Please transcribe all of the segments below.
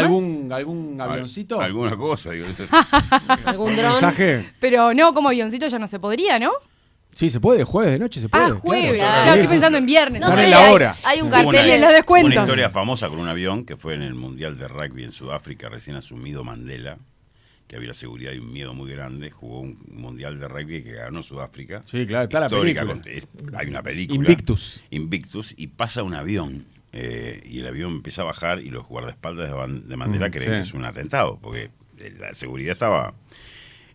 algún avioncito? Alguna cosa, digo. ¿Algún dron? ¿Mensaje? Pero no, como avioncito ya no se podría, ¿no? Sí, se puede, jueves de noche se puede. Jueves. claro. Ya Sí, estoy pensando en viernes. No Ponen sé, la hora. hay un Hubo cartel en los descuentos. Una historia famosa con un avión que fue en el Mundial de Rugby en Sudáfrica, recién asumido Mandela, que había la seguridad y un miedo muy grande. Jugó un Mundial de Rugby que ganó Sudáfrica. Sí, claro, está la Histórica, película. hay una película. Invictus. Y pasa un avión. Y el avión empieza a bajar y los guardaespaldas de Mandela creen que es un atentado, porque la seguridad estaba...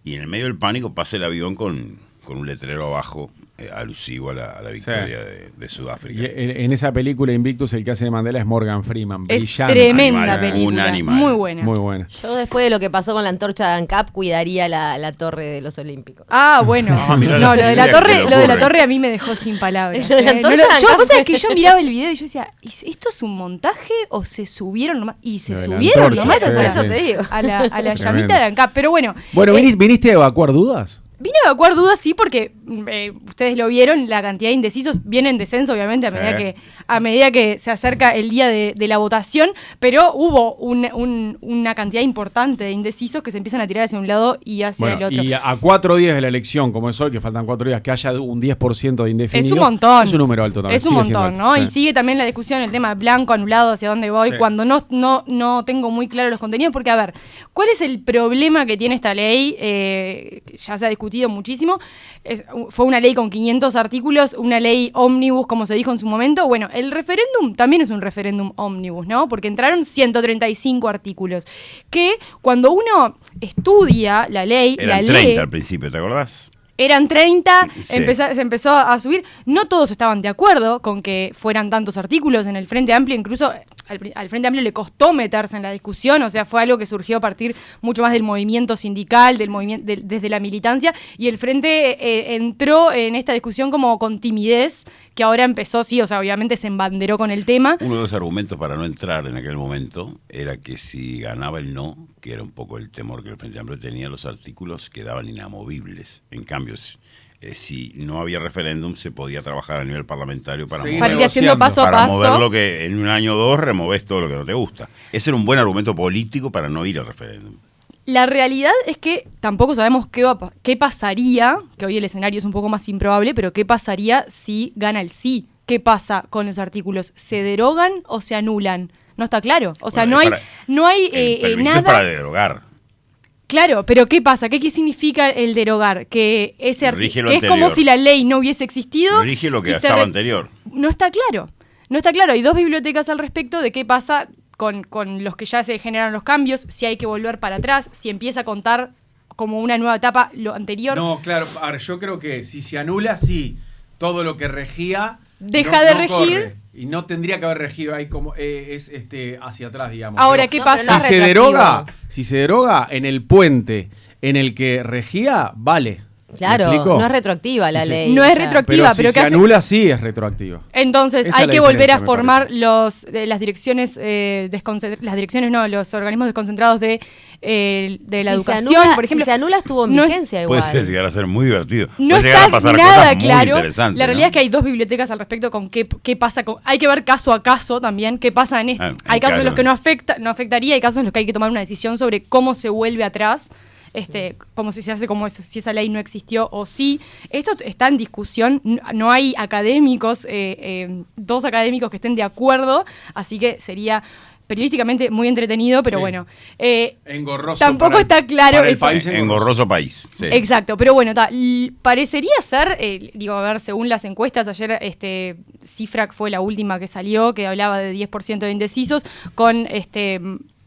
Y en el medio del pánico pasa el avión con un letrero abajo alusivo a la victoria de Sudáfrica. Y en esa película Invictus el que hace de Mandela es Morgan Freeman. Es Brillante. tremenda Animal, película. un animal. Muy buena. Muy buena. Yo después de lo que pasó con la antorcha de ANCAP cuidaría la torre de los Olímpicos. Ah, bueno. mirá No, las lo de la ideas que torre, le lo de la ocurren. torre a mí me dejó sin palabras. Lo de la antorcha No, de yo, ANCAP. vos sabés que yo miraba el video y yo decía, ¿esto es un montaje o se subieron nomás? Y se Lo de la subieron antorcha, nomás. Por sí, eso sí. te digo. A la Tremendo. llamita de ANCAP. Pero bueno. Bueno, ¿viniste a evacuar dudas? Vine a evacuar dudas, sí, porque ustedes lo vieron, la cantidad de indecisos viene en descenso, obviamente, a medida que se acerca el día de la votación, pero hubo una cantidad importante de indecisos que se empiezan a tirar hacia un lado y hacia el otro. Y a 4 días de la elección, como es hoy, que faltan 4 días, que haya un 10% de indefinidos. Es un montón. Es un número alto también. Es un sigue siendo montón, alto. ¿no? Sí. Y sigue también la discusión, el tema blanco, anulado, hacia dónde voy, Sí. cuando no tengo muy claro los contenidos, porque a ver, ¿cuál es el problema que tiene esta ley? Ya se ha discutido muchísimo. Fue una ley con 500 artículos, una ley ómnibus, como se dijo en su momento. Bueno, el referéndum también es un referéndum ómnibus, ¿no? Porque entraron 135 artículos. Que cuando uno estudia la ley, Eran la 30 lee, al principio, ¿te acordás? eran 30, Sí. se empezó a subir. No todos estaban de acuerdo con que fueran tantos artículos en el Frente Amplio, incluso al Frente Amplio le costó meterse en la discusión, o sea, fue algo que surgió a partir mucho más del movimiento sindical, del movimiento desde la militancia, y el Frente entró en esta discusión como con timidez, que ahora empezó, sí, o sea, obviamente se embanderó con el tema. Uno de los argumentos para no entrar en aquel momento era que si ganaba el no, que era un poco el temor que el Frente Amplio tenía, los artículos quedaban inamovibles. En cambio, si no había referéndum, se podía trabajar a nivel parlamentario para Seguir Para ir mover, haciendo paso a para paso. mover lo que en un año o dos removés todo lo que no te gusta. Ese era un buen argumento político para no ir al referéndum. La realidad es que tampoco sabemos qué pasaría, que hoy el escenario es un poco más improbable, pero qué pasaría si gana el sí. ¿Qué pasa con los artículos? ¿Se derogan o se anulan? No está claro. O sea, Bueno, no hay el plebiscito nada... es para derogar. Claro, pero ¿qué pasa? ¿Qué significa el derogar? Que ese Rige lo que es como anterior. si la ley no hubiese existido. Rige lo que y se estaba anterior. No está claro. No está claro. Hay dos bibliotecas al respecto de qué pasa con los que ya se generaron los cambios, si hay que volver para atrás, si empieza a contar como una nueva etapa lo anterior. No, claro, a ver, yo creo que si se anula, sí, todo lo que regía Deja de regir. corre. Y no tendría que haber regido ahí como hacia atrás, digamos. Ahora, Pero ¿qué No, pasa? pero no si es se retroactivo. si se deroga en el puente en el que regía, vale. ¿Me Claro, explico? no es retroactiva la Sí, sí. ley. No o es sea. retroactiva. Pero si pero ¿qué se hace? anula, sí es retroactiva. Entonces Esa hay es la que volver a diferencia, me formar parece. las direcciones los organismos desconcentrados de la educación, por ejemplo. Si se anula, estuvo en no es- vigencia igual. Puede llegar a ser muy divertido. No Puede llegar está a pasar nada cosas muy claro. interesantes. La realidad ¿no? es que hay dos bibliotecas al respecto con qué pasa. Hay que ver caso a caso también qué pasa en esto. En Hay casos en los caso. que no afectaría, hay casos en los que hay que tomar una decisión sobre cómo se vuelve atrás. Como si se hace como si esa ley no existió o sí. Esto está en discusión, no hay académicos, dos académicos que estén de acuerdo, así que sería periodísticamente muy entretenido, pero Sí. bueno. Engorroso. Tampoco para el- está claro para el eso. país Engorroso país. Sí. Exacto, pero bueno, parecería ser, a ver, según las encuestas, ayer Cifrac fue la última que salió, que hablaba de 10% de indecisos, con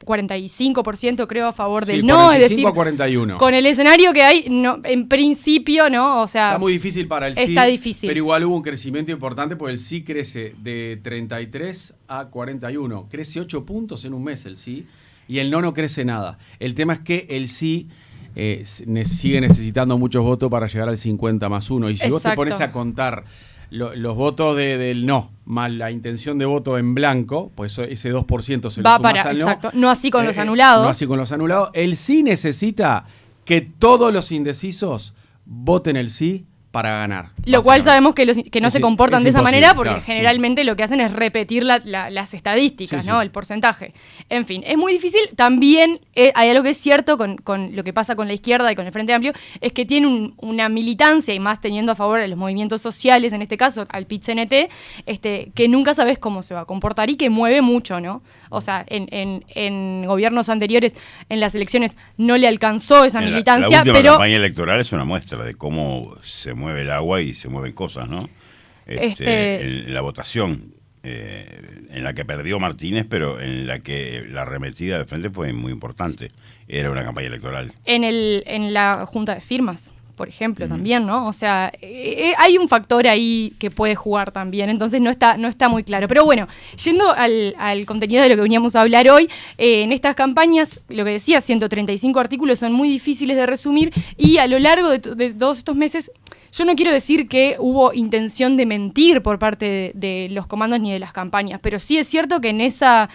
45% creo a favor del Sí, no, 45 es decir, a 41. con el escenario que hay, no, en principio, ¿no? O sea, Está muy difícil para el sí. está difícil. Pero igual hubo un crecimiento importante porque el sí crece de 33 a 41. Crece 8 puntos en un mes el sí. Y el no crece nada. El tema es que el sí sigue necesitando muchos votos para llegar al 50+1. Y si vos te Exacto. pones a contar los votos del no más la intención de voto en blanco, pues ese 2% se lo va sumás para, al no. exacto, no así con los anulados. No así con los anulados. El sí necesita que todos los indecisos voten el sí para ganar. Lo cual básicamente. sabemos que no Es se comportan es de esa imposible, manera porque claro. generalmente lo que hacen es repetir las estadísticas, Sí, ¿no? sí. El porcentaje. En fin, es muy difícil. También hay algo que es cierto con lo que pasa con la izquierda y con el Frente Amplio, es que tiene una militancia, y más teniendo a favor a los movimientos sociales, en este caso al PIT-CNT, que nunca sabes cómo se va a comportar y que mueve mucho, ¿no? O sea, en gobiernos anteriores, en las elecciones, no le alcanzó esa militancia, la última pero... campaña electoral es una muestra de cómo se mueve el agua y se mueven cosas, ¿no? En la votación, en la que perdió Martínez, pero en la que la arremetida de frente fue muy importante. Era una campaña electoral. En la junta de firmas, por ejemplo, también, ¿no? O sea, hay un factor ahí que puede jugar también, entonces no está muy claro. Pero bueno, yendo al contenido de lo que veníamos a hablar hoy, en estas campañas, lo que decía, 135 artículos son muy difíciles de resumir y a lo largo de todos estos meses, yo no quiero decir que hubo intención de mentir por parte de los comandos ni de las campañas, pero sí es cierto que en esa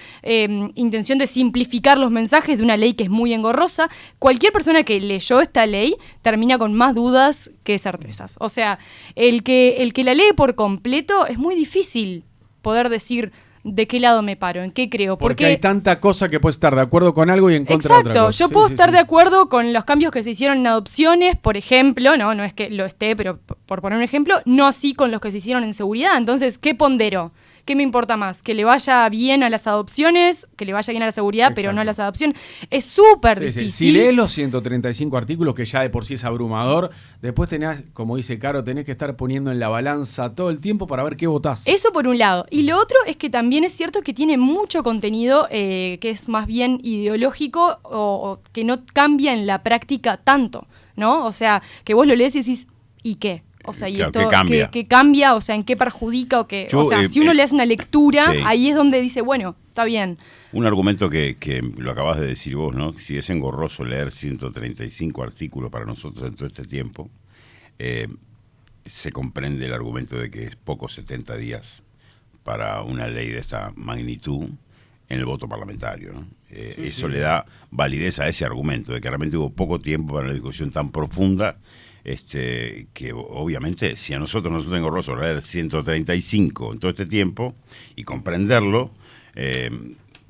intención de simplificar los mensajes de una ley que es muy engorrosa, cualquier persona que leyó esta ley termina con más dudas que certezas. O sea, el que la lee por completo es muy difícil poder decir de qué lado me paro, en qué creo. Porque hay tanta cosa que puedes estar de acuerdo con algo y en contra de otra Exacto, cosa. yo puedo estar de acuerdo con los cambios que se hicieron en adopciones, por ejemplo, no es que lo esté, pero por poner un ejemplo, no así con los que se hicieron en seguridad. Entonces, ¿qué pondero? ¿Qué me importa más? ¿Que le vaya bien a las adopciones? ¿Que le vaya bien a la seguridad, pero no a las adopciones? Es súper difícil. Si lees los 135 artículos, que ya de por sí es abrumador, después tenés, como dice Caro, tenés que estar poniendo en la balanza todo el tiempo para ver qué votás. Eso por un lado. Y lo otro es que también es cierto que tiene mucho contenido que es más bien ideológico o que no cambia en la práctica tanto, ¿no? O sea, que vos lo lees y decís, ¿y qué? O sea, y Claro, esto ¿qué cambia? ¿qué cambia? O sea, ¿en qué perjudica? O sea, si uno le hace una lectura, sí. ahí es donde dice, bueno, está bien. Un argumento que lo acabas de decir vos, ¿no? Si es engorroso leer 135 artículos para nosotros en todo este tiempo, se comprende el argumento de que es poco 70 días para una ley de esta magnitud en el voto parlamentario, ¿no? Eso le da validez a ese argumento de que realmente hubo poco tiempo para una discusión tan profunda, que obviamente si a nosotros nos es engorroso leer 135 en todo este tiempo y comprenderlo,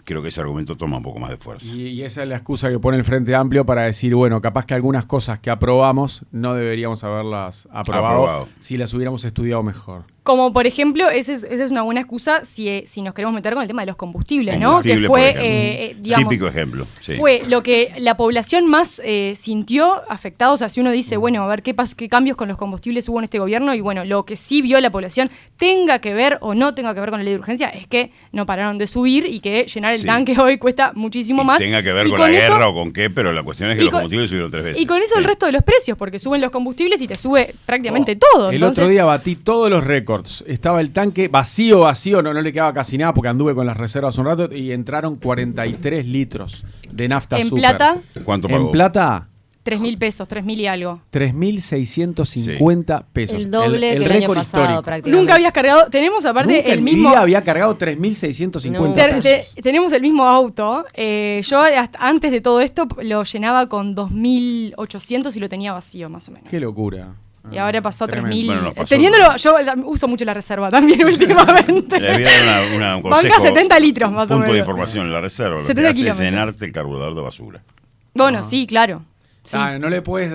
creo que ese argumento toma un poco más de fuerza. Y esa es la excusa que pone el Frente Amplio para decir, bueno, capaz que algunas cosas que aprobamos no deberíamos haberlas aprobado si las hubiéramos estudiado mejor. Como por ejemplo, esa es una buena excusa si nos queremos meter con el tema de los combustibles, ¿no? Combustible, Que por fue, ejemplo. digamos, Típico ejemplo. Sí. fue lo que la población más sintió afectado. O sea, si uno dice, bueno, a ver qué cambios con los combustibles hubo en este gobierno, y bueno, lo que sí vio la población, tenga que ver o no tenga que ver con la ley de urgencia, es que no pararon de subir y que llenar el tanque hoy cuesta muchísimo más. Tenga que ver y con la eso, guerra o con qué, pero la cuestión es que los combustibles subieron 3 veces. Y con eso el resto de los precios, porque suben los combustibles y te sube prácticamente todo. El Entonces, otro día batí todos los récords. Estaba el tanque vacío, no le quedaba casi nada porque anduve con las reservas un rato y entraron 43 litros de nafta en super. plata, ¿Cuánto pagó? En plata, 3.000 pesos, 3.000 y algo. 3.650 pesos. El doble que el año récord pasado, histórico. prácticamente. Nunca habías cargado, tenemos aparte Nunca el en mi mismo... vida había cargado 3.650 pesos. Tenemos el mismo auto. Yo hasta antes de todo esto lo llenaba con 2.800 y lo tenía vacío, más o menos. Qué locura. Y ahora pasó a 3.000. Bueno, nos pasó. Teniéndolo, yo uso mucho la reserva también últimamente. Le voy a dar un consejo. Banca 70 litros más o Punto de menos. información en la reserva. Lo que 70 hace es kilómetros. llenarte el carburador de basura. Bueno, sí, claro. Sí. No le puedes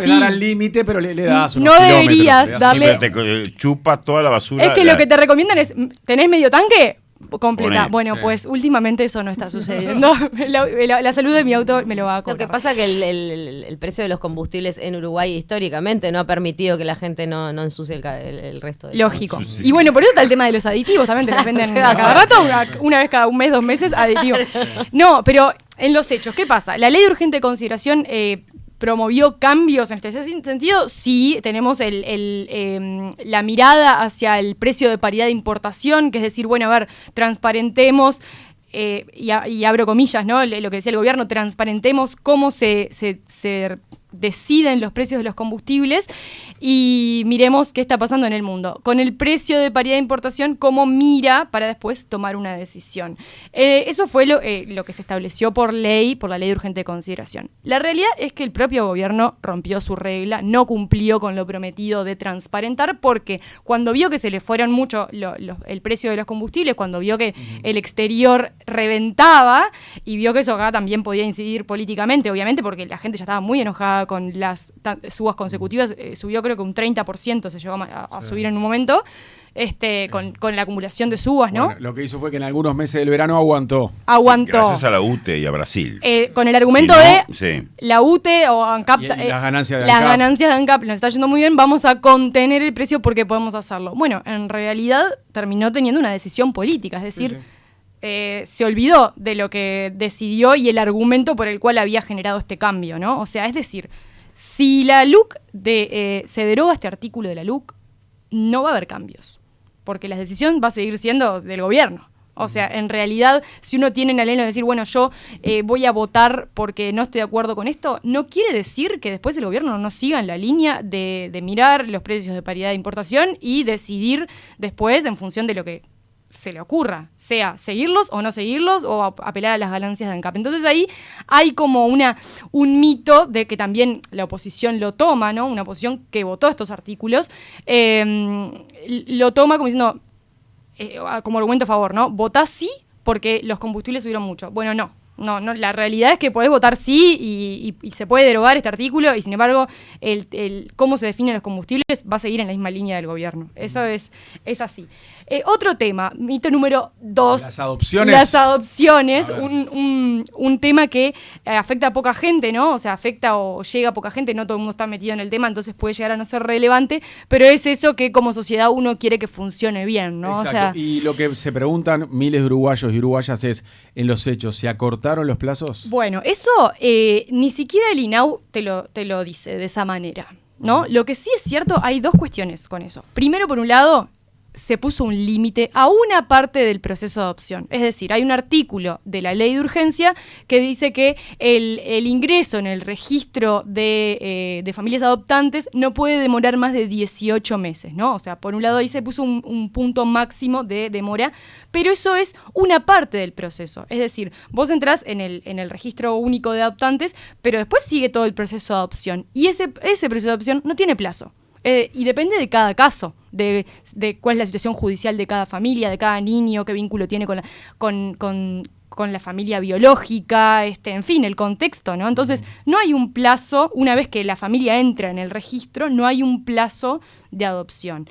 Sí. dar al límite, pero le das unos No kilómetros, deberías le das- darle- Sí, pero te chupa toda la basura. Es que lo que te recomiendan es, ¿tenés medio tanque? Completa. Poné. Bueno, Sí. pues últimamente eso no está sucediendo. la salud de mi auto me lo va a Lo cobrar. que pasa es que el precio de los combustibles en Uruguay históricamente no ha permitido que la gente no ensucie el resto del Lógico. Sí. Y bueno, por eso está el tema de los aditivos, también te los venden ¿Qué a vas a cada ver? rato, una vez cada un mes, 2 meses, aditivos. No, pero en los hechos, ¿qué pasa? La ley de urgente consideración promovió cambios en este sentido. Sí, tenemos la mirada hacia el precio de paridad de importación, que es decir, bueno, a ver, transparentemos, y abro comillas, ¿no? Lo que decía el gobierno, transparentemos cómo se deciden los precios de los combustibles y miremos qué está pasando en el mundo. Con el precio de paridad de importación, cómo mira para después tomar una decisión. Eso fue lo que se estableció por la ley de urgente consideración. La realidad es que el propio gobierno rompió su regla, no cumplió con lo prometido de transparentar, porque cuando vio que se le fueron mucho el precio de los combustibles, cuando vio que el exterior reventaba y vio que eso acá también podía incidir políticamente, obviamente, porque la gente ya estaba muy enojada con las subas consecutivas, subió creo que un 30% se llegó a subir en un momento, con la acumulación de subas, ¿no? Bueno, lo que hizo fue que en algunos meses del verano aguantó. Sí, gracias a la UTE y a Brasil. Con el argumento la UTE o ANCAP, las ganancias de ANCAP nos está yendo muy bien, vamos a contener el precio porque podemos hacerlo. Bueno, en realidad terminó teniendo una decisión política, es decir, se olvidó de lo que decidió y el argumento por el cual había generado este cambio, ¿no? O sea, es decir, si la LUC se deroga este artículo de la LUC, no va a haber cambios, porque la decisión va a seguir siendo del gobierno. O sea, en realidad, si uno tiene en aleno de decir, bueno, yo voy a votar porque no estoy de acuerdo con esto, no quiere decir que después el gobierno no siga en la línea de mirar los precios de paridad de importación y decidir después en función de lo que se le ocurra, sea seguirlos o no seguirlos o apelar a las ganancias de ANCAP. Entonces ahí hay como un mito de que también la oposición lo toma, ¿no? Una oposición que votó estos artículos, lo toma como diciendo, como argumento a favor, ¿no? Votá sí porque los combustibles subieron mucho. Bueno, no, la realidad es que podés votar sí y se puede derogar este artículo y sin embargo el cómo se definen los combustibles va a seguir en la misma línea del gobierno. Eso es así. Otro tema, mito número 2. Las adopciones. Las adopciones, un tema que afecta a poca gente, ¿no? O sea, afecta o llega a poca gente, no todo el mundo está metido en el tema, entonces puede llegar a no ser relevante, pero es eso que como sociedad uno quiere que funcione bien, ¿no? Exacto. O sea, y lo que se preguntan miles de uruguayos y uruguayas es, en los hechos, ¿se acortaron los plazos? Bueno, eso ni siquiera el INAU te lo dice de esa manera, ¿no? Lo que sí es cierto, hay dos cuestiones con eso. Primero, por un lado, se puso un límite a una parte del proceso de adopción. Es decir, hay un artículo de la ley de urgencia que dice que el ingreso en el registro de familias adoptantes no puede demorar más de 18 meses, ¿no? O sea, por un lado ahí se puso un punto máximo de demora, pero eso es una parte del proceso. Es decir, vos entrás en el registro único de adoptantes, pero después sigue todo el proceso de adopción. Y ese proceso de adopción no tiene plazo. Y depende de cada caso, de cuál es la situación judicial de cada familia, de cada niño, qué vínculo tiene con la familia biológica, en fin, el contexto, ¿no? Entonces, no hay un plazo, una vez que la familia entra en el registro, no hay un plazo de adopción.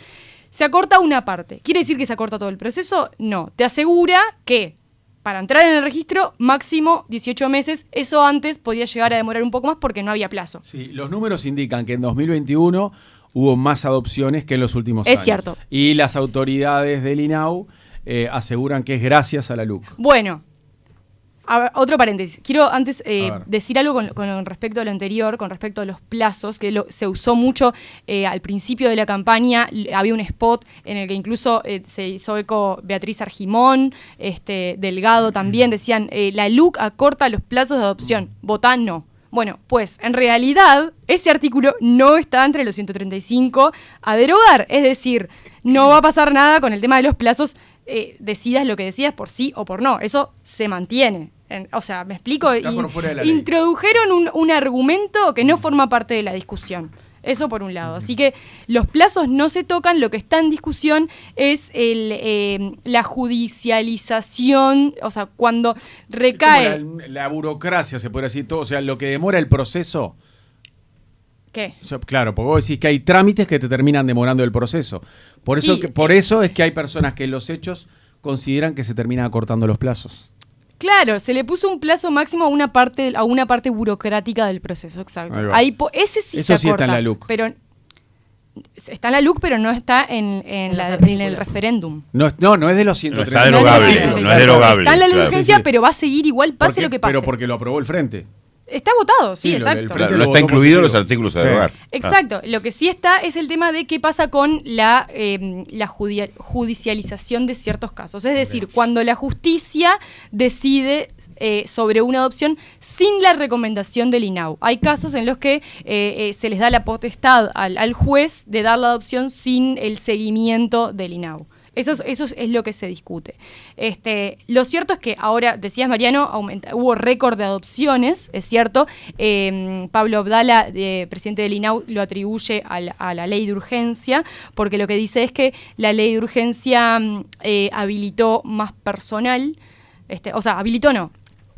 Se acorta una parte. ¿Quiere decir que se acorta todo el proceso? No. Te asegura que para entrar en el registro, máximo 18 meses. Eso antes podía llegar a demorar un poco más porque no había plazo. Sí, los números indican que en 2021 hubo más adopciones que en los últimos años. Es cierto. Y las autoridades del INAU aseguran que es gracias a la LUC. Bueno, a ver, otro paréntesis. Quiero antes decir algo con respecto a lo anterior, con respecto a los plazos, que se usó mucho al principio de la campaña. Había un spot en el que incluso se hizo eco Beatriz Argimón, Delgado también, decían, la LUC acorta los plazos de adopción, votá no. Bueno, pues en realidad ese artículo no está entre los 135 a derogar, es decir, no va a pasar nada con el tema de los plazos, decidas lo que decidas por sí o por no, eso se mantiene. O sea, ¿me explico? Está por fuera de la ley. Introdujeron un argumento que no forma parte de la discusión. Eso por un lado. Así que los plazos no se tocan, lo que está en discusión es la judicialización, o sea, cuando recae... La burocracia, se puede decir todo, o sea, lo que demora el proceso. ¿Qué? O sea, claro, porque vos decís que hay trámites que te terminan demorando el proceso. Por eso es que hay personas que en los hechos consideran que se terminan acortando los plazos. Claro, se le puso un plazo máximo a una parte burocrática del proceso, exacto. Ahí ese sí eso se acorta, sí está en la LUC. Pero está en la LUC, pero no está en el referéndum. No es de los 130. No está derogable, no es derogable. Está en la ley de claro. urgencia, Sí. pero va a seguir igual, pase lo que pase. Pero porque lo aprobó el Frente. Está votado, sí, exacto. Claro, no está incluido los artículos a derogar. Exacto. Lo que sí está es el tema de qué pasa con la judicialización de ciertos casos. Es decir, cuando la justicia decide sobre una adopción sin la recomendación del INAU. Hay casos en los que se les da la potestad al juez de dar la adopción sin el seguimiento del INAU. Eso es lo que se discute. Lo cierto es que ahora, decías Mariano, hubo récord de adopciones, es cierto. Pablo Abdala, presidente del INAU, lo atribuye a la ley de urgencia, porque lo que dice es que la ley de urgencia habilitó más personal, habilitó no,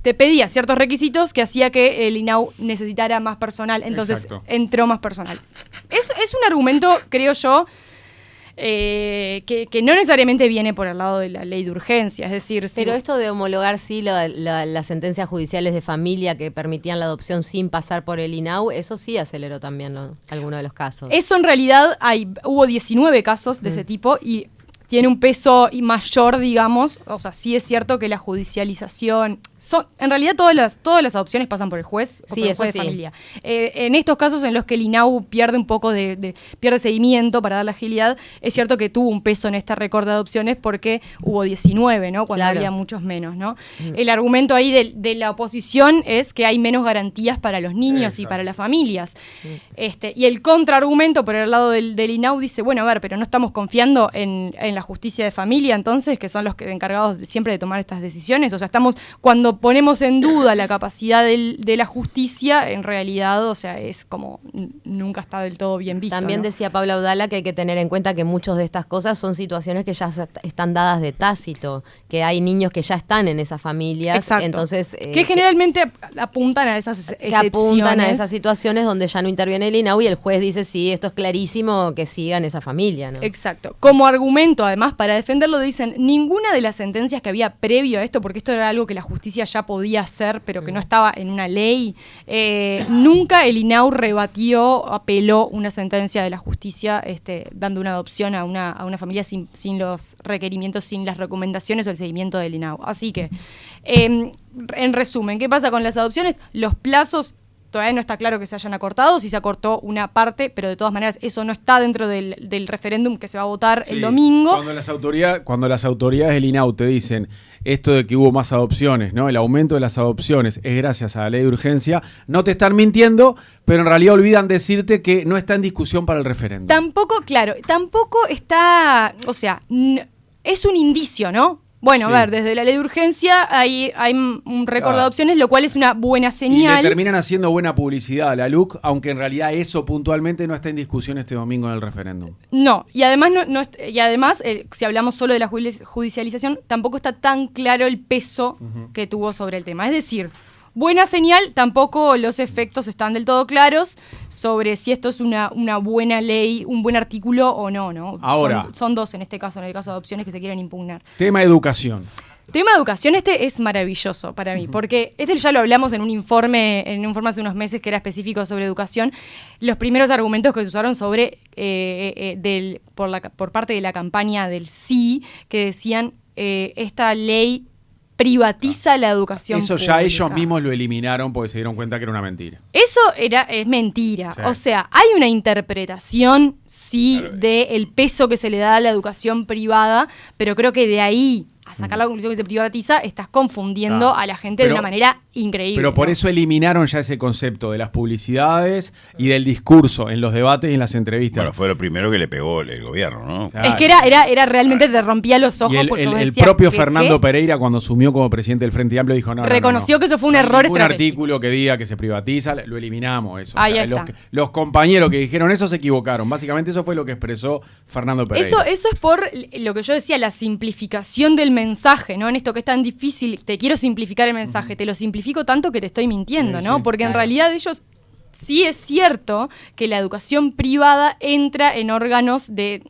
te pedía ciertos requisitos que hacía que el INAU necesitara más personal, entonces entró más personal. Es un argumento, creo yo, que no necesariamente viene por el lado de la ley de urgencia, es decir... Pero esto de homologar las sentencias judiciales de familia que permitían la adopción sin pasar por el INAU, eso sí aceleró también algunos de los casos. Eso en realidad hubo 19 casos de ese tipo y tiene un peso mayor, digamos. O sea, sí es cierto que la judicialización... en realidad todas las adopciones pasan por el juez, sí, por el juez de familia. En estos casos en los que el INAU pierde un poco pierde seguimiento para dar la agilidad, es cierto que tuvo un peso en este récord de adopciones porque hubo 19, ¿no? Cuando había muchos menos, ¿no? El argumento ahí de la oposición es que hay menos garantías para los niños y para las familias. Y el contraargumento por el lado del INAU dice, bueno, a ver, pero no estamos confiando en la justicia de familia, entonces, que son los encargados siempre de tomar estas decisiones. O sea, cuando ponemos en duda la capacidad de la justicia, en realidad, o sea, es como nunca está del todo bien visto. También, ¿no? Decía Pablo Abdala que hay que tener en cuenta que muchas de estas cosas son situaciones que ya están dadas de tácito, que hay niños que ya están en esas familias. Exacto. Entonces, que generalmente apuntan a esas excepciones. Que apuntan a esas situaciones donde ya no interviene el INAU y el juez dice, sí, esto es clarísimo, que sigan esa familia, ¿no? Exacto. Como argumento, además, para defenderlo, dicen, ninguna de las sentencias que había previo a esto, porque esto era algo que la justicia ya podía hacer, pero que no estaba en una ley, nunca el INAU apeló una sentencia de la justicia dando una adopción a una familia sin los requerimientos, sin las recomendaciones o el seguimiento del INAU. Así que, en resumen, ¿qué pasa con las adopciones? Los plazos todavía no está claro que se hayan acortado, si se acortó una parte, pero de todas maneras eso no está dentro del referéndum que se va a votar el domingo. Cuando las autoridades del INAU te dicen esto de que hubo más adopciones, ¿no? El aumento de las adopciones es gracias a la ley de urgencia, no te están mintiendo, pero en realidad olvidan decirte que no está en discusión para el referéndum. Tampoco está, o sea, es un indicio, ¿no? Bueno, a ver, desde la ley de urgencia hay un récord de adopciones, lo cual es una buena señal. Y le terminan haciendo buena publicidad a la LUC, aunque en realidad eso puntualmente no está en discusión este domingo en el referéndum. No, y además, si hablamos solo de la judicialización, tampoco está tan claro el peso que tuvo sobre el tema. Es decir, buena señal, tampoco los efectos están del todo claros sobre si esto es una buena ley, un buen artículo o no, ¿no? Ahora, son dos en este caso, en el caso de adopciones que se quieren impugnar. Tema educación. Tema educación, es maravilloso para mí, porque ya lo hablamos en un informe hace unos meses que era específico sobre educación. Los primeros argumentos que se usaron sobre por parte de la campaña del sí, que decían esta ley privatiza la educación Eso pública. ya ellos mismos lo eliminaron porque se dieron cuenta que era una mentira. Eso es mentira. Sí. O sea, hay una interpretación, sí, del peso que se le da a la educación privada, pero creo que de ahí a sacar la conclusión que se privatiza, estás confundiendo a la gente de una manera increíble. Pero por eso eliminaron ya ese concepto de las publicidades y del discurso en los debates y en las entrevistas. Bueno, fue lo primero que le pegó el gobierno, ¿no? Claro. Es que era realmente te rompía los ojos. Y el propio Fernando Pereira, cuando asumió como presidente del Frente Amplio, dijo reconoció que eso fue un error estratégico. Un artículo que diga que se privatiza, lo eliminamos eso. Ahí está. Los compañeros que dijeron eso se equivocaron. Básicamente eso fue lo que expresó Fernando Pereira. Eso es por lo que yo decía, la simplificación del mensaje, ¿no? En esto que es tan difícil, te quiero simplificar el mensaje, te lo simplifico tanto que te estoy mintiendo, ¿no? Porque en realidad ellos... Sí es cierto que la educación privada entra en órganos de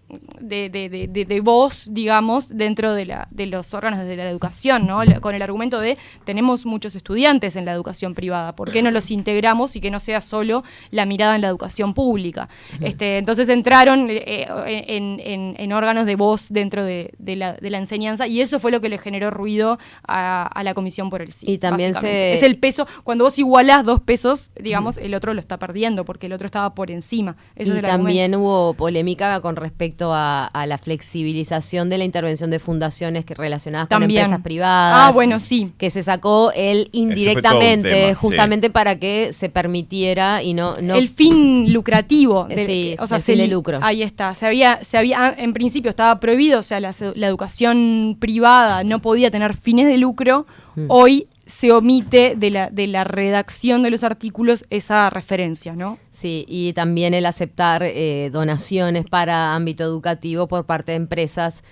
voz, digamos, dentro de los órganos de la educación, ¿no? Con el argumento de tenemos muchos estudiantes en la educación privada, ¿por qué no los integramos y que no sea solo la mirada en la educación pública? Entonces entraron en órganos de voz dentro de la enseñanza y eso fue lo que le generó ruido a la Comisión por el Sí. Y también es el peso, cuando vos igualás 2 pesos, digamos, el otro otro lo está perdiendo porque el otro estaba por encima. Eso y es el también argumento. hubo polémica con respecto a la flexibilización de la intervención de fundaciones relacionadas con También. empresas privadas. Ah, bueno, sí. Que se sacó él Ese fue todo un indirectamente, tema, justamente para que se permitiera y no el fin lucrativo. Sí, o sea, el fin de lucro. Ahí está. En principio estaba prohibido, o sea, la educación privada no podía tener fines de lucro. Hoy se omite de la redacción de los artículos esa referencia, ¿no? Sí, y también el aceptar donaciones para ámbito educativo por parte de empresas,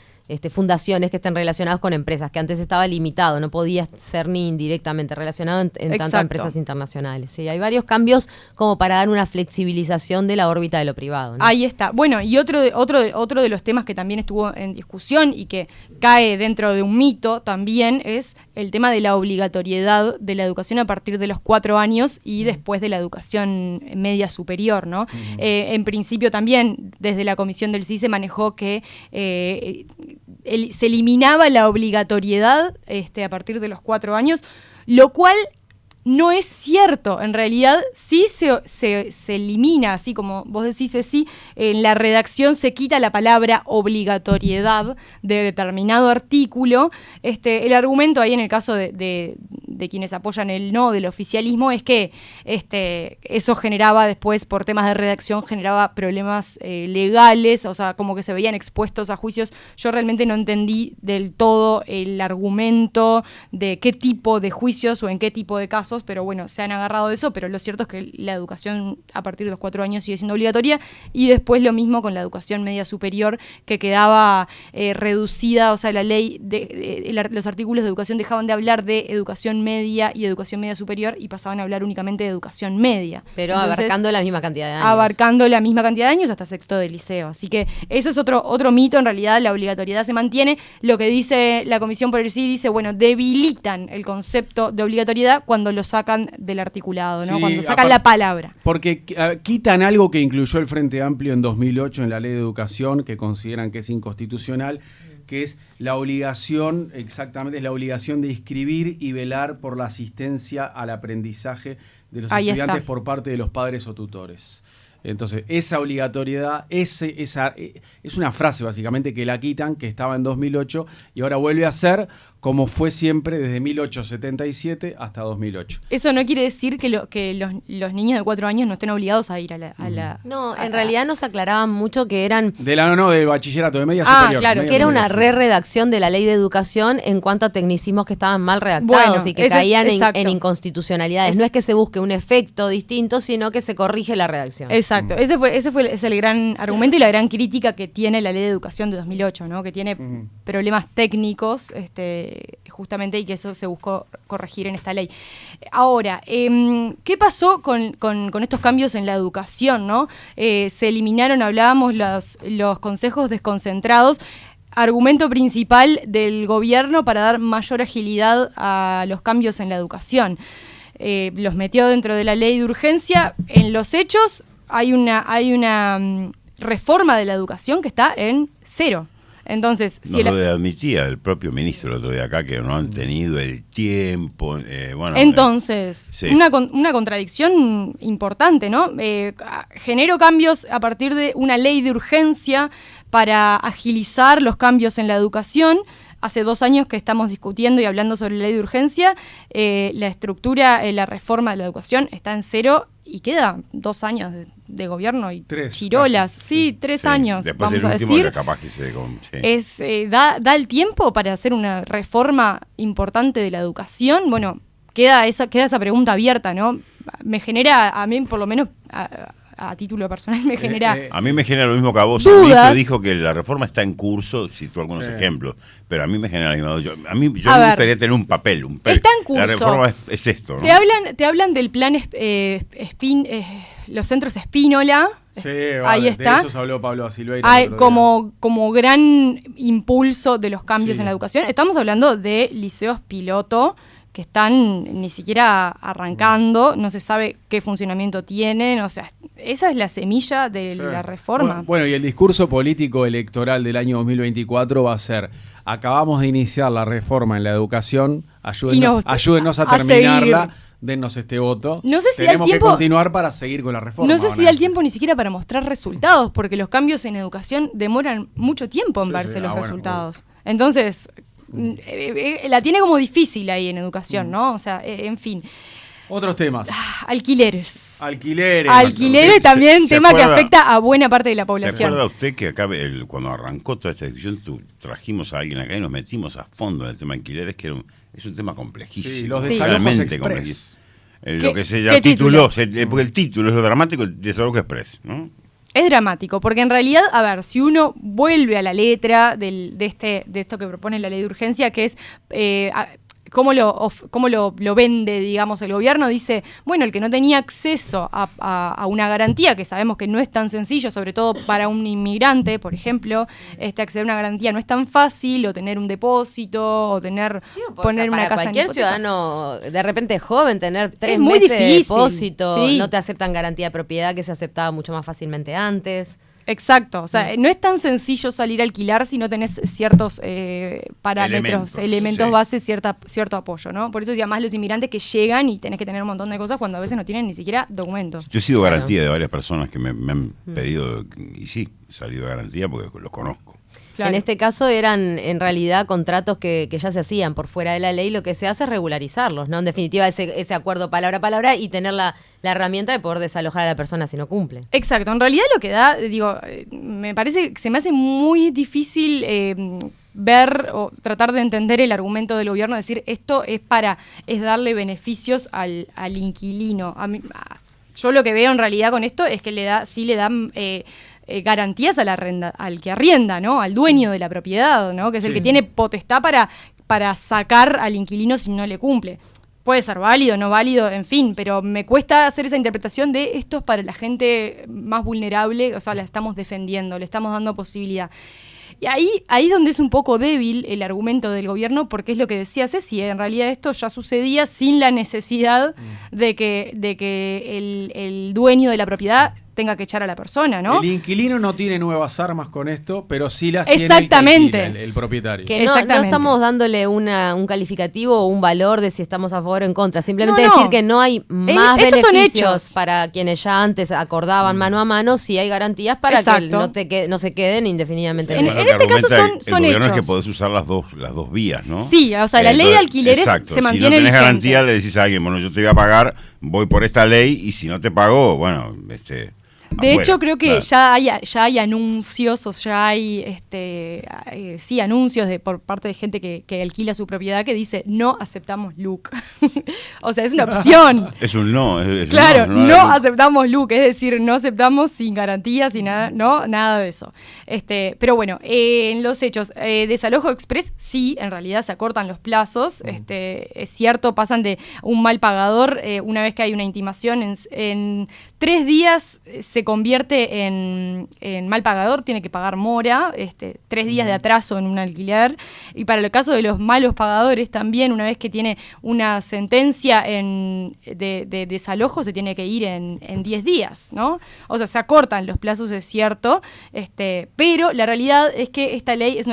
fundaciones que estén relacionadas con empresas, que antes estaba limitado, no podía ser ni indirectamente relacionado en tanto a Exacto. empresas internacionales. Sí, hay varios cambios como para dar una flexibilización de la órbita de lo privado, ¿no? Ahí está. Bueno, y otro de los temas que también estuvo en discusión y que cae dentro de un mito también es el tema de la obligatoriedad de la educación a partir de los 4 años y después de la educación media superior, ¿no? En principio también desde la comisión del CIE se manejó que se eliminaba la obligatoriedad a partir de los 4 años, lo cual no es cierto. En realidad sí se elimina, así como vos decís, sí, en la redacción se quita la palabra obligatoriedad de determinado artículo. El argumento ahí en el caso de quienes apoyan el no del oficialismo es que eso generaba después, por temas de redacción, generaba problemas legales, o sea, como que se veían expuestos a juicios. Yo realmente no entendí del todo el argumento de qué tipo de juicios o en qué tipo de casos, pero bueno, se han agarrado de eso, pero lo cierto es que la educación a partir de los 4 años sigue siendo obligatoria, y después lo mismo con la educación media superior, que quedaba reducida, o sea, la ley, los artículos de educación dejaban de hablar de educación media y educación media superior y pasaban a hablar únicamente de educación media. Pero entonces, abarcando la misma cantidad de años. Abarcando la misma cantidad de años hasta sexto de liceo. Así que eso es otro mito. En realidad la obligatoriedad se mantiene. Lo que dice la Comisión por el Sí dice, bueno, debilitan el concepto de obligatoriedad cuando lo sacan del articulado, ¿no? Sí, Cuando sacan la palabra. Porque quitan algo que incluyó el Frente Amplio en 2008 en la Ley de Educación, que consideran que es inconstitucional, que es la obligación, exactamente, es la obligación de inscribir y velar por la asistencia al aprendizaje de los Ahí estudiantes está. por parte de los padres o tutores. Entonces, esa obligatoriedad, es una frase básicamente que la quitan, que estaba en 2008 y ahora vuelve a ser como fue siempre desde 1877 hasta 2008. Eso no quiere decir que los niños de 4 años no estén obligados a ir a la No, en realidad nos aclaraban mucho que eran... De bachillerato, de media Ah, superior. claro, media que era superior. una re-redacción de la ley de educación en cuanto a tecnicismos que estaban mal redactados Bueno, y que ese es- caían exacto. en inconstitucionalidades. No es que se busque un efecto distinto, sino que se corrige la redacción. Exacto, es el gran argumento y la gran crítica que tiene la Ley de Educación de 2008, ¿no? Que tiene problemas técnicos, justamente, y que eso se buscó corregir en esta ley. Ahora, ¿qué pasó con estos cambios en la educación, ¿no? Se eliminaron, hablábamos, los consejos desconcentrados. Argumento principal del gobierno para dar mayor agilidad a los cambios en la educación. Los metió dentro de la ley de urgencia. En los hechos hay una reforma de la educación que está en 0. Entonces, Nos lo admitía el propio ministro el otro día acá, que no han tenido el tiempo. Entonces, sí. una contradicción importante, ¿no? Genero cambios a partir de una ley de urgencia para agilizar los cambios en la educación. Hace 2 años que estamos discutiendo y hablando sobre la ley de urgencia. La estructura, la reforma de la educación está en 0 y queda 2 años de gobierno y 3, chirolas. casi. Sí, 3 años, Después vamos el a último decir. era capaz que se... sí. Da el tiempo para hacer una reforma importante de la educación. Bueno, queda esa pregunta abierta, ¿no? Me genera, a mí por lo menos a título personal, me genera... A mí me genera lo mismo que a vos. Dudas. El ministro dijo que la reforma está en curso, citó algunos ejemplos, pero a mí me genera la misma duda. Yo me gustaría tener un papel. Está en curso. La reforma es esto, ¿no? Te hablan del plan los centros Espínola. Sí, Ahí vale, está. de eso habló Pablo Silveira. Hay el otro día. como gran impulso de los cambios Sí. en la educación. Estamos hablando de liceos piloto que están ni siquiera arrancando, no se sabe qué funcionamiento tienen, o sea, esa es la semilla de Sí. la reforma. Bueno, y el discurso político electoral del año 2024 va a ser: acabamos de iniciar la reforma en la educación, ayúdenos a terminarla, dennos este voto. No sé si da el Tenemos tiempo- que continuar para seguir con la reforma. No sé van si a da el decir. tiempo ni siquiera para mostrar resultados, porque los cambios en educación demoran mucho tiempo en Sí, verse sí. los Bueno, resultados. Entonces, la tiene como difícil ahí en educación, ¿no? O sea, en fin. Otros temas. Alquileres. Alquileres. Alquileres ¿Se- también, se tema que acuerda- afecta a buena parte de la ¿Se población. acuerda usted que acá, cuando arrancó toda esta discusión, trajimos a alguien acá y nos metimos a fondo en el tema de alquileres, que es un tema complejísimo. Sí, los Sí. desalojos realmente express. complejísimo. ¿Qué- Lo que se qué llama título? porque el título es lo dramático, el desalojo express, ¿no? Es dramático, porque en realidad, a ver, si uno vuelve a la letra de esto que propone la ley de urgencia, que es cómo lo vende, digamos, el gobierno, dice, bueno, el que no tenía acceso a una garantía, que sabemos que no es tan sencillo, sobre todo para un inmigrante, por ejemplo, acceder a una garantía no es tan fácil, o tener un depósito, o poner una para casa en cualquier hipoteca. ciudadano de repente joven, tener 3 muy meses de difícil, depósito, sí. no te aceptan garantía de propiedad que se aceptaba mucho más fácilmente antes. Exacto, o sea, no es tan sencillo salir a alquilar si no tenés ciertos parámetros, elementos sí. base, cierto apoyo, ¿no? Por eso, y además los inmigrantes que llegan y tenés que tener un montón de cosas cuando a veces no tienen ni siquiera documentos. Yo he sido Claro. garantía de varias personas que me han pedido, y sí, he salido de garantía porque los conozco. Claro. En este caso eran en realidad contratos que ya se hacían por fuera de la ley, lo que se hace es regularizarlos, ¿no? En definitiva, ese acuerdo palabra a palabra y tener la herramienta de poder desalojar a la persona si no cumple. Exacto, en realidad lo que da, me parece que se me hace muy difícil ver o tratar de entender el argumento del gobierno, decir esto es darle beneficios al inquilino. Yo lo que veo en realidad con esto es que le dan garantías al que arrienda, ¿no? Al dueño de la propiedad, ¿no? Que es el Sí. que tiene potestad para sacar al inquilino si no le cumple. Puede ser válido, no válido, en fin, pero me cuesta hacer esa interpretación de esto es para la gente más vulnerable, o sea, la estamos defendiendo, le estamos dando posibilidad. Y ahí es donde es un poco débil el argumento del gobierno, porque es lo que decía Ceci, en realidad esto ya sucedía sin la necesidad de que el dueño de la propiedad tenga que echar a la persona, ¿no? El inquilino no tiene nuevas armas con esto, pero sí las Exactamente. tiene el propietario. Que no Exactamente. estamos dándole un calificativo o un valor de si estamos a favor o en contra. Simplemente No, no. decir que no hay más estos son beneficios hechos. para quienes ya antes acordaban mano a mano, si hay garantías para Exacto. que no se queden indefinidamente. En- Bueno, en lo que este caso argumenta son el gobierno es hechos. que podés usar las dos vías, ¿no? Sí, o sea, la ley de alquileres exacto, se mantiene si no tenés vigente. garantía, le decís a alguien, bueno, yo te voy a pagar, voy por esta ley, y si no te pago, bueno, De afuera, hecho, creo que claro. ya hay anuncios, o ya hay anuncios por parte de gente que alquila su propiedad que dice no aceptamos LUC. O sea, es una opción. Es un no. es Claro, no, no aceptamos LUC, es decir, no aceptamos sin garantía, sin nada, nada de eso. Pero bueno, en los hechos, desalojo express, sí, en realidad se acortan los plazos, es cierto, pasan de un mal pagador, una vez que hay una intimación, en 3 días se convierte en mal pagador, tiene que pagar mora, 3 días de atraso en un alquiler, y para el caso de los malos pagadores también, una vez que tiene una sentencia de desalojo, se tiene que ir en 10 días, ¿no? O sea, se acortan los plazos, es cierto, pero la realidad es que esta ley es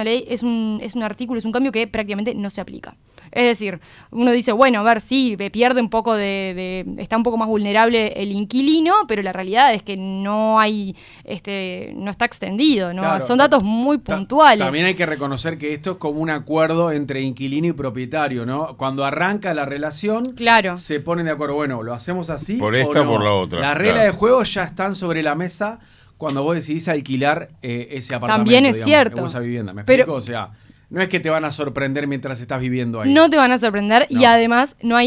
un artículo, es un cambio que prácticamente no se aplica. Es decir, uno dice, bueno, a ver, sí, pierde un poco está un poco más vulnerable el inquilino, pero la realidad es que no está extendido, ¿no? Claro, Son datos muy puntuales. También hay que reconocer que esto es como un acuerdo entre inquilino y propietario, ¿no? Cuando arranca la relación, Claro. se ponen de acuerdo, bueno, ¿lo hacemos así Por o esta o no? por la otra, Las reglas claro. de juego ya están sobre la mesa cuando vos decidís alquilar ese apartamento. También es digamos, cierto. o esa vivienda, ¿me Pero- explico? O sea, no es que te van a sorprender mientras estás viviendo ahí. No te van a sorprender y No. además no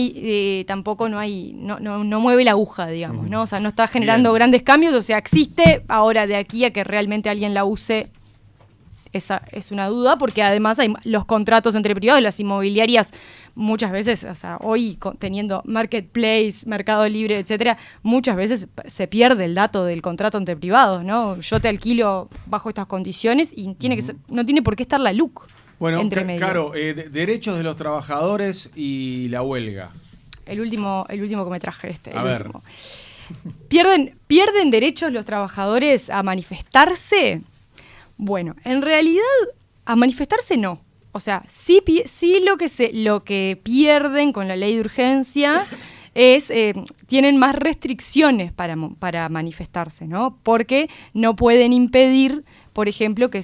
mueve la aguja, digamos, ¿no? O sea, no está generando Bien. grandes cambios, o sea, existe ahora de aquí a que realmente alguien la use. Esa es una duda, porque además hay los contratos entre privados, las inmobiliarias, muchas veces, o sea, hoy teniendo Marketplace, Mercado Libre, etcétera, muchas veces se pierde el dato del contrato entre privados, ¿no? Yo te alquilo bajo estas condiciones y no tiene por qué estar la LUC Bueno, entre medio. claro, derechos de los trabajadores y la huelga. El último que me traje A ver. último. ¿Pierden derechos los trabajadores a manifestarse? Bueno, en realidad a manifestarse no. O sea, sí lo que pierden con la ley de urgencia tienen más restricciones para manifestarse, ¿no? Porque no pueden impedir, por ejemplo, que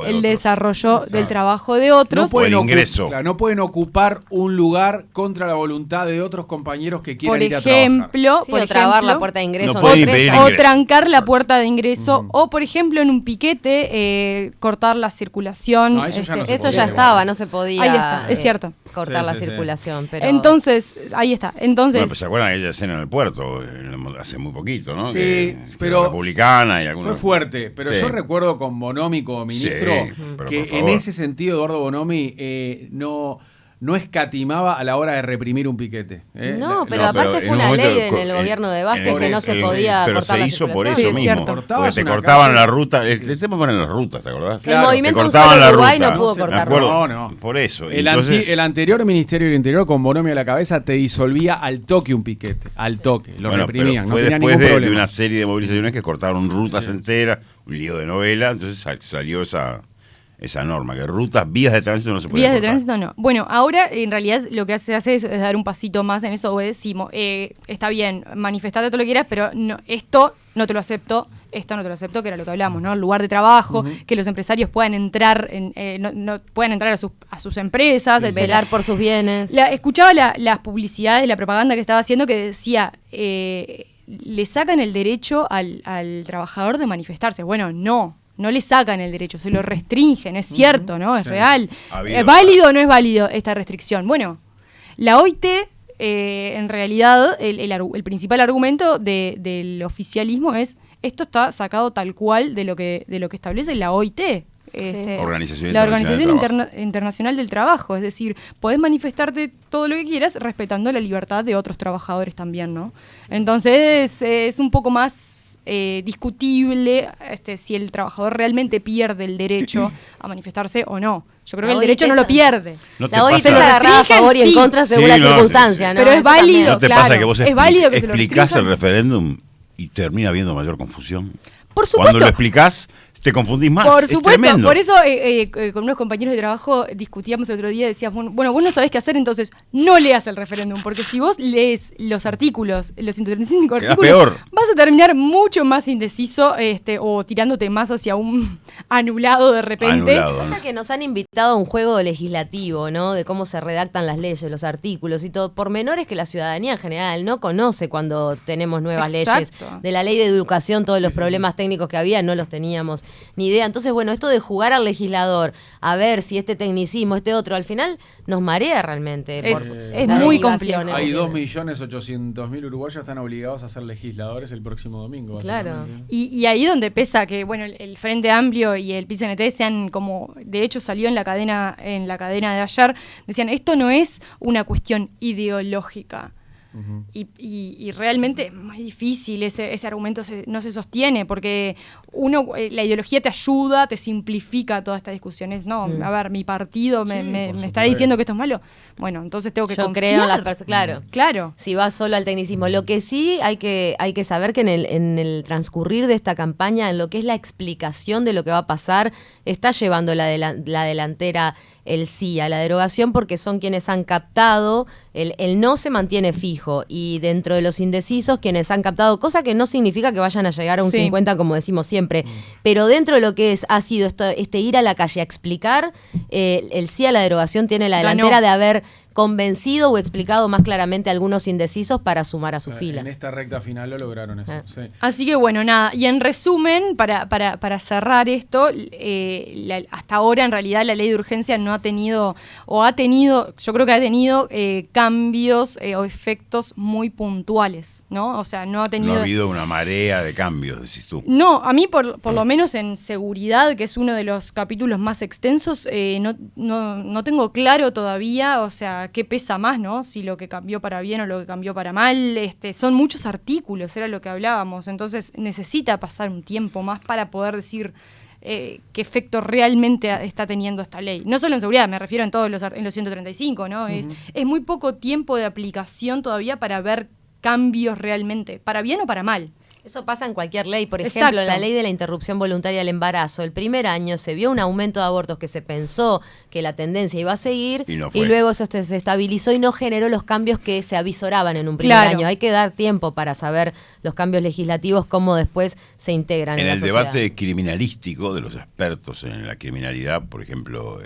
el desarrollo del trabajo de otros. No pueden ocupar un lugar contra la voluntad de otros compañeros que quieran ir a trabajar. Por ejemplo, trabar la puerta de ingreso. O trancar la puerta de ingreso. O, por ejemplo, en un piquete, cortar la circulación. No, eso ya no se eso podía, ya estaba, no se podía. Ahí está, es cierto. Cortar la circulación. Pero... Entonces, ahí está. Entonces, pues, ¿se acuerdan de aquella escena en el puerto? Hace muy poquito, ¿no? Sí, pero republicana y alguna... Fue fuerte, pero yo recuerdo con Bonomi como ministro que en ese sentido Eduardo Bonomi no escatimaba a la hora de reprimir un piquete. No, pero aparte fue una ley en el gobierno de Vázquez que no se podía cortar la circulación. Pero se hizo por eso mismo. Porque te cortaban la ruta. El tema ponen las rutas, ¿te acordás? El movimiento Un Solo Uruguay no pudo cortarlo. No. Por eso. El anterior Ministerio del Interior, con Bonomi a la cabeza, te disolvía al toque un piquete. Al toque. Lo reprimían. Fue no tenía después ningún problema. de una serie de movilizaciones que cortaron rutas enteras, un lío de novela, entonces salió esa norma, que vías de tránsito no se pueden cortar. Vías de tránsito no. Bueno, ahora en realidad lo que se hace es dar un pasito más en eso, decimos, está bien, manifestate todo lo que quieras, pero esto no te lo acepto, que era lo que hablamos, ¿no? El lugar de trabajo, que los empresarios puedan entrar puedan entrar a sus empresas, velar por sus bienes. Escuchaba las publicidades, la propaganda que estaba haciendo que decía, le sacan el derecho al trabajador de manifestarse. Bueno, no le sacan el derecho, se lo restringen, es cierto, ¿no? Es real. ¿Es válido o no es válido esta restricción? Bueno, la OIT, en realidad, el principal argumento del oficialismo es, esto está sacado tal cual de lo que establece la OIT. La Organización Internacional del Trabajo, es decir, podés manifestarte todo lo que quieras respetando la libertad de otros trabajadores también, ¿no? Entonces es un poco más discutible si el trabajador realmente pierde el derecho a manifestarse o no. Yo creo que el derecho no lo pierde. La OIT se agarraba a favor y en contra según la circunstancia, ¿no? Pero es válido. ¿No te pasa que vos explicás el referéndum y termina habiendo mayor confusión? Por supuesto. Cuando lo explicás, te confundís más. Por supuesto, tremendo. por eso con unos compañeros de trabajo discutíamos el otro día, decíamos, bueno, vos no sabés qué hacer, entonces no leas el referéndum, porque si vos lees los artículos, los 135 artículos, peor. Vas a terminar mucho más indeciso o tirándote más hacia un anulado de repente. Pasa que nos han invitado a un juego legislativo, ¿no? De cómo se redactan las leyes, los artículos y todo, por menores que la ciudadanía en general no conoce cuando tenemos nuevas leyes. De la ley de educación, todos los problemas técnicos que había, no los teníamos ni idea. Entonces, bueno, esto de jugar al legislador, a ver si este tecnicismo, este otro, al final nos marea realmente. Es muy complejo. Hay 2.800.000 uruguayos que están obligados a ser legisladores el próximo domingo. Claro. Y ahí donde pesa que, bueno, el Frente Amplio y el PCNT sean como, de hecho salió en la cadena de ayer, decían, esto no es una cuestión ideológica. Uh-huh. Y realmente es muy difícil, ese argumento no se sostiene, porque la ideología te ayuda, te simplifica todas estas discusiones. No, a ver, mi partido me está diciendo que esto es malo. Bueno, entonces tengo que confiar. Creo en las personas. Claro. Si vas solo al tecnicismo. Lo que sí hay que saber que en el transcurrir de esta campaña, en lo que es la explicación de lo que va a pasar, está llevando la delantera el sí a la derogación, porque son quienes han captado, el no se mantiene fijo, y dentro de los indecisos quienes han captado, cosa que no significa que vayan a llegar a un 50 como decimos siempre, pero dentro de lo que ha sido este ir a la calle a explicar, el sí a la derogación tiene la delantera de haber convencido o explicado más claramente a algunos indecisos para sumar a sus filas. En esta recta final lo lograron eso. Sí. Así que bueno, nada, y en resumen, para cerrar esto, hasta ahora en realidad la ley de urgencia no ha tenido, yo creo que ha tenido cambios o efectos muy puntuales, ¿no? O sea, no ha tenido... No ha habido una marea de cambios, decís tú. No, a mí por lo menos en seguridad, que es uno de los capítulos más extensos, no tengo claro todavía, o sea, qué pesa más, ¿no? Si lo que cambió para bien o lo que cambió para mal. Son muchos artículos, era lo que hablábamos. Entonces necesita pasar un tiempo más para poder decir qué efecto realmente está teniendo esta ley. No solo en seguridad, me refiero en todos los 135, ¿no? Uh-huh. Es muy poco tiempo de aplicación todavía para ver cambios realmente, para bien o para mal. Eso pasa en cualquier ley. Por ejemplo, Exacto. en la ley de la interrupción voluntaria del embarazo, el primer año se vio un aumento de abortos que se pensó que la tendencia iba a seguir Y no fue. luego eso se estabilizó y no generó los cambios que se avisoraban en un primer Claro. año. Hay que dar tiempo para saber los cambios legislativos, cómo después se integran en, En la el sociedad. debate criminalístico de los expertos en la criminalidad, por ejemplo,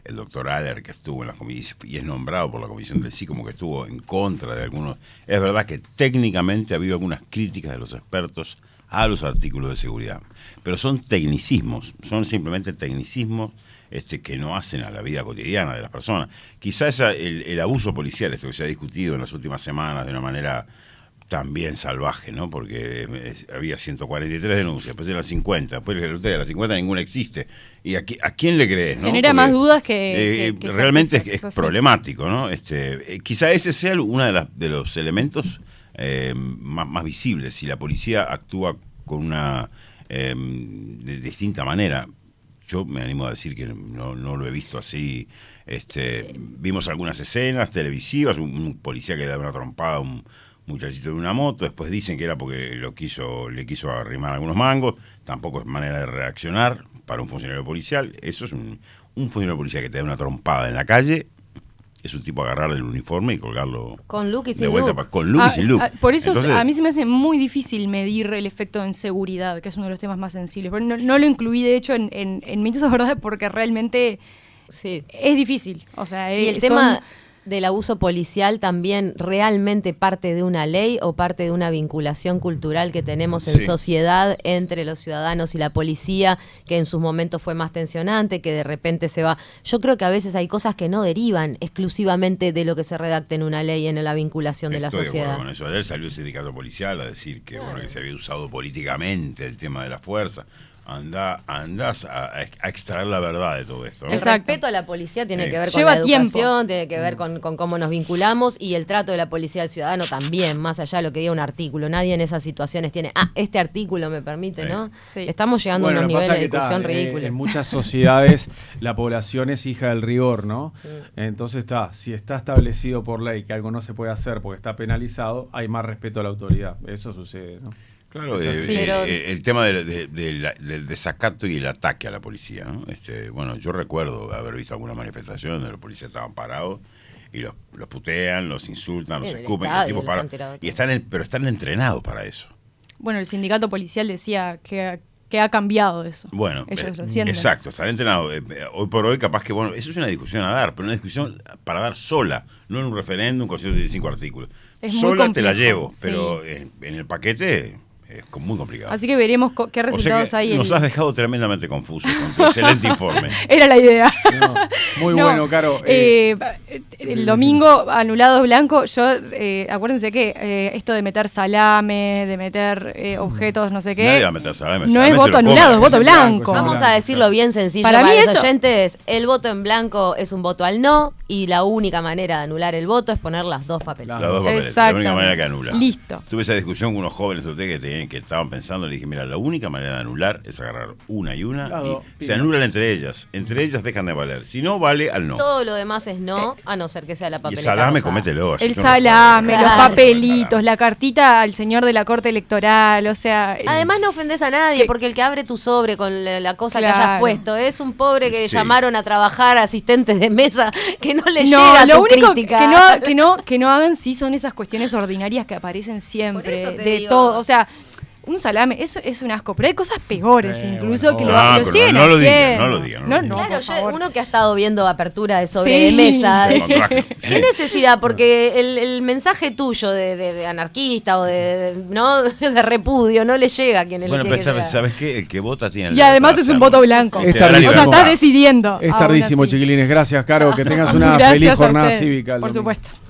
el doctor Aller, que estuvo en la comisión y es nombrado por la comisión del sí como que estuvo en contra de algunos, es verdad que técnicamente ha habido algunas críticas de los expertos a los artículos de seguridad, pero son tecnicismos, son simplemente tecnicismos que no hacen a la vida cotidiana de las personas. Quizás el abuso policial, esto que se ha discutido en las últimas semanas de una manera también salvaje, ¿no? Porque había 143 denuncias, después eran 50, después de las 50 ninguna existe. ¿Y a quién le crees? ¿No? Genera Porque, más dudas que realmente certezas, es eso sí. problemático, ¿no? Quizá ese sea uno de los elementos más visibles, si la policía actúa con una de distinta manera. Yo me animo a decir que no lo he visto así. Vimos algunas escenas televisivas, un policía que le da una trompada a un muchachito de una moto, después dicen que era porque le quiso arrimar algunos mangos, tampoco es manera de reaccionar para un funcionario policial. Eso es un funcionario policial que te da una trompada en la calle, es un tipo agarrar el uniforme y colgarlo Con look y de sin vuelta look. con look y sin look. Por eso Entonces, a mí se me hace muy difícil medir el efecto en seguridad, que es uno de los temas más sensibles. Pero no lo incluí, de hecho, en mitos o verdades porque realmente Sí. es difícil. O sea, Y el tema del abuso policial también realmente parte de una ley o parte de una vinculación cultural que tenemos en Sí. sociedad entre los ciudadanos y la policía, que en sus momentos fue más tensionante, que de repente se va. Yo creo que a veces hay cosas que no derivan exclusivamente de lo que se redacte en una ley, en la vinculación de la estoy de sociedad. acuerdo con eso. Ayer salió el sindicato policial a decir que bueno, que se había usado políticamente el tema de la fuerza. Andás a extraer la verdad de todo esto, ¿no? El Exacto. respeto a la policía tiene Sí. que ver con Lleva la tiempo. educación, tiene que ver con cómo nos vinculamos y el trato de la policía al ciudadano también, más allá de lo que diga un artículo. Nadie en esas situaciones tiene, este artículo me permite, Sí. ¿no? Sí. Estamos llegando Bueno, a lo unos que niveles pasa de es que discusión está, ridículos. en muchas sociedades la población es hija del rigor, ¿no? Entonces si está establecido por ley que algo no se puede hacer porque está penalizado, hay más respeto a la autoridad. Eso sucede, ¿no? Claro, Sí, pero- el tema del desacato y el ataque a la policía, ¿no? Bueno, yo recuerdo haber visto alguna manifestación donde los policías estaban parados y los putean, los insultan, los En el escupen, y los estadio tipos los paran. han tirado Y todo. pero están entrenados para eso. Bueno, el sindicato policial decía que ha cambiado eso. Bueno, Ellos lo sienten. exacto, están entrenados. Hoy por hoy, capaz que, bueno, eso es una discusión a dar, pero una discusión para dar sola, no en un referéndum con 115 artículos. Es muy Sola te la complejo, llevo, sí. pero en el paquete es muy complicado. Así que veremos qué O sea resultados que hay. nos has dejado tremendamente confusos con tu excelente informe. Era la idea. No, muy No, bueno, Caro. El domingo, anulados blancos, acuérdense que esto de meter salame, de meter objetos, no sé qué, Nadie va a meter salame. no Salame es se voto lo come. anulado, es Es voto en blanco, blanco. es en Vamos blanco, a decirlo bien sencillo Para para, mí los eso- oyentes. El voto en blanco es un voto al no y la única manera de anular el voto es poner las dos papeletas. Las dos papeles, la Exactamente. única manera que anula. Listo. Tuve esa discusión con unos jóvenes de ustedes que estaban pensando, le dije, mira, la única manera de anular es agarrar una y una Las y dos, se pim. anulan entre ellas dejan de valer. Si no, vale al no. Todo lo demás es no, a no ser que sea la Y el papeleta salame, rosada. comételo. así El que no salame, jodas. los Claro. papelitos, la cartita al señor de la corte electoral, o sea... Además no ofendes a nadie, porque el que abre tu sobre con la cosa que hayas Claro. puesto es un pobre que Sí. llamaron a trabajar asistentes de mesa que no le no, llega lo tu único crítica. que no hagan sí son esas cuestiones ordinarias que aparecen siempre, Por eso te de digo. todo, o sea, un salame, eso es un asco, pero hay cosas peores incluso bueno, que no, lo pero siguen no lo digan, haciendo. no lo digan, no lo digan. Claro, por favor. uno que ha estado viendo apertura de sobre Sí. de mesa, De decís, contraje, ¿qué sí. necesidad? Porque el mensaje tuyo de anarquista o ¿no? de repudio no le llega a quienes Bueno, le pero tiene que llegar. ¿sabes qué? El que vota tiene Y además es un voto blanco. Es O sea, tardísimo. estás decidiendo. Es aún tardísimo, así. chiquilines. Gracias, Caro. Que tengas una Gracias feliz a jornada ustedes, cívica. el por domingo. supuesto.